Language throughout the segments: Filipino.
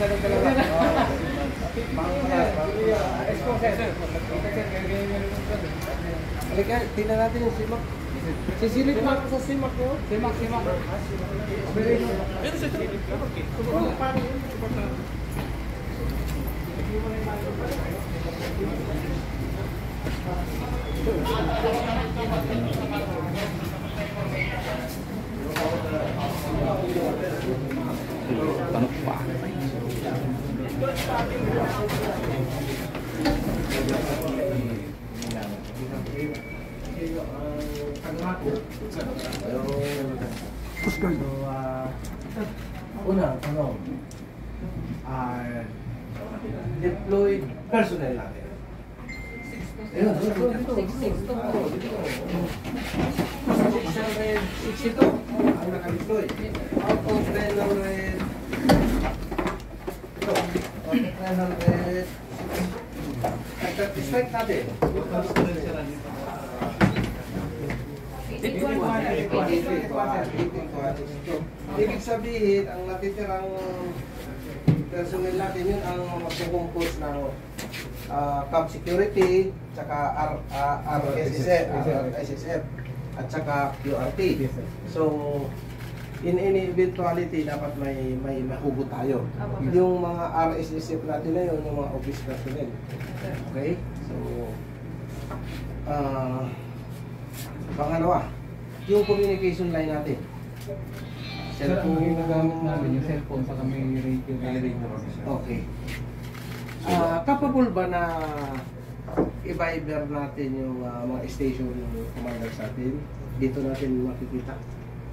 ganun talaga. Halika, tingnan natin yung simak. Sisilip na ako sa simak ko. Simak. Pero sa simak. Tanok pa. Una, deployed personnel natin. Ayun, dito. 662 ang naka-deploy. Out of 300, ito, out of 300, strike natin. Ibig sabihin, ang natitirang personnel natin yun ang magkukumpos ng camp security, tsaka RSSF, at tsaka QRT. So, in any eventuality, dapat may mahugot tayo. Yung mga RSSF natin na yun, yung mga office personnel. Okay? So, pangalawa, yung communication line natin. Cellphone yung nagamit namin, yung cellphone sa kami radio. Okay. Capable ba na i-viber natin yung mga station ng commander sa atin? Dito natin makikita.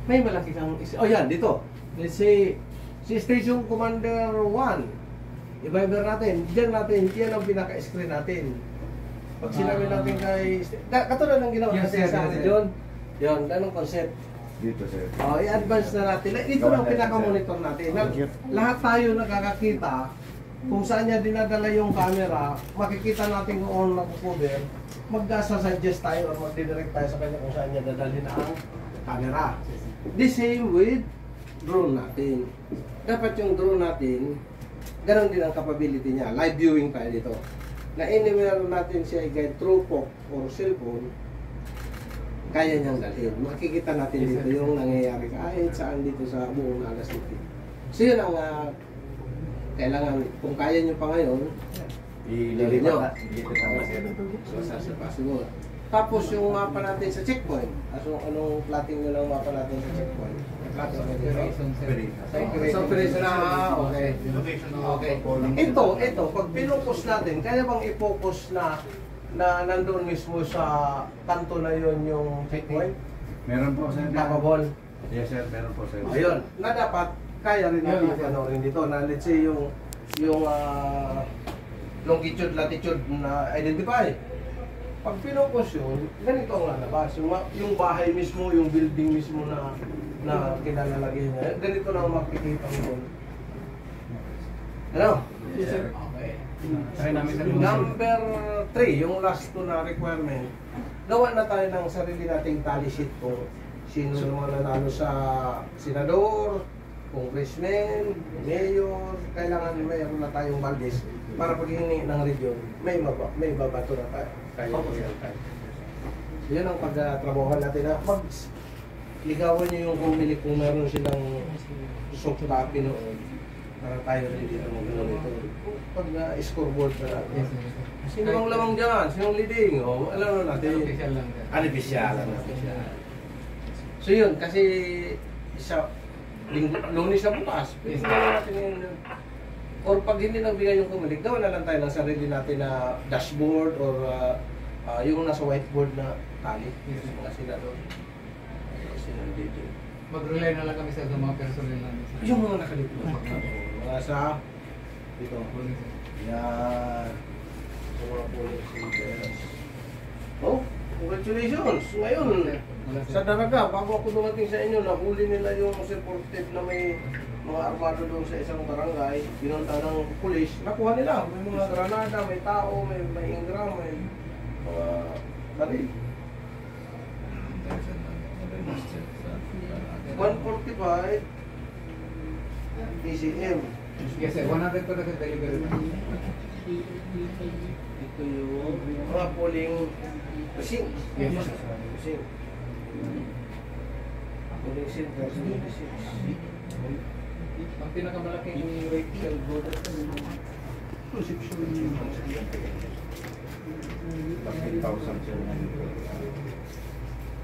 May malaki kang... Oh yan, dito. Let's say, si Station Commander 1, i-viber natin. Diyan natin, yan ang pinaka-screen natin. Pag sinabi natin kay... Katulad ng ginawa natin sa atin yun. Yun, anong concept? Dito, sir. I-advance na natin. Ito ang pinaka-monitor natin. Lahat tayo nakakakita kung saan niya dinadala yung camera, makikita natin kung ano nag-cover, mag-suggest tayo or mag-direct tayo sa kanya kung saan niya dadalhin ang camera. The same with drone natin. Dapat yung drone natin, ganoon din ang capability niya. Live viewing tayo dito. Na anywhere natin siya i-guide through POC or cellphone, kaya niyang dalhin. Makikita natin dito yung nangyayari kahit saan dito sa buong Naga City. So yun ang kailangan, kung kaya nyo pa ngayon, ilagay nyo. So, as possible. Tapos yung mapa natin sa checkpoint. Anong plotting nyo ng mapa natin sa checkpoint? Sa operation na, okay. Okay. Ito, pag pinupost natin, kaya bang i-focus na nandoon mismo sa kanto na yon yung checkpoint? Meron po, sir. Capable? Yes, sir. Meron po, sir. Ayun, na dapat kaya rin natin rin dito na let's say yung longitude, latitude na identify. Pag pinupost yun, ganito ang lalabas. Yung bahay mismo, yung building mismo na kinalalagay niya, ganito na makikita mo doon. Ano? Yes, sir. Okay. Number 3, yung last to na requirement, gawa na tayo ng sarili nating tally sheet kung sino naman nanalo sa senador, congressman, mayor, kailangan mayroon na tayong baldes para pag hiningi ng region, may babato na tayo. Kaya yan tayo. Yan ang pagtrabahuhan natin na ligawan nyo yung bumili kung meron silang soft copy noon para tayo rin dito mag-ano ito. Pag scoreboard na natin. Sino bang lamang dyan? Sinong leading? O, alam na natin. Artificial lang natin. So yun, kasi Lunes na bukas, pwede na natin yun. Or pag hindi nagbigay yung kumilig, gawa na lang tayo ng sarili natin na dashboard or yung nasa whiteboard na tali. Yung mga sila doon. Mag-rely na lang kami sa mga personnel namin. Yung mga nakalito. Mga sa dito. Yan. Yung mga police. Oh, congratulations! Ngayon, sa Daraga, bago ako dumating sa inyo, nahuli nila yung supportive na may mga armado doon sa isang barangay, pinunta ng pulis, nakuha nila. May mga granada, may tao, may ingram, may mga baril. 145 PCM. Yes sir, 100% delivery na. Ito yung mga polling machine. Yes, sir. Machine. Polling center, 26. Ang pinakamalaking rate cell border.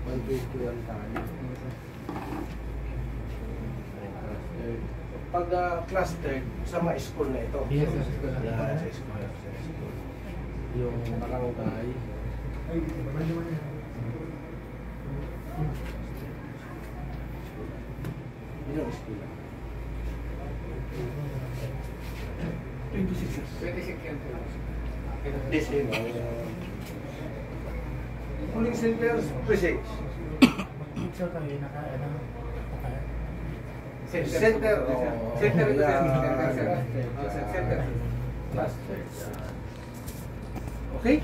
121 tayo. Pag clustered sa mga school na ito. Yes, sir. Yan, sa school. Sa school. Yung barangay. Yun ang school. 26 years. 26 yan sir. This is polling centers, precincts. So kayo Center. Center ito, sir. Yeah. Center, sir. Oh, sir, center. Cluster. Okay?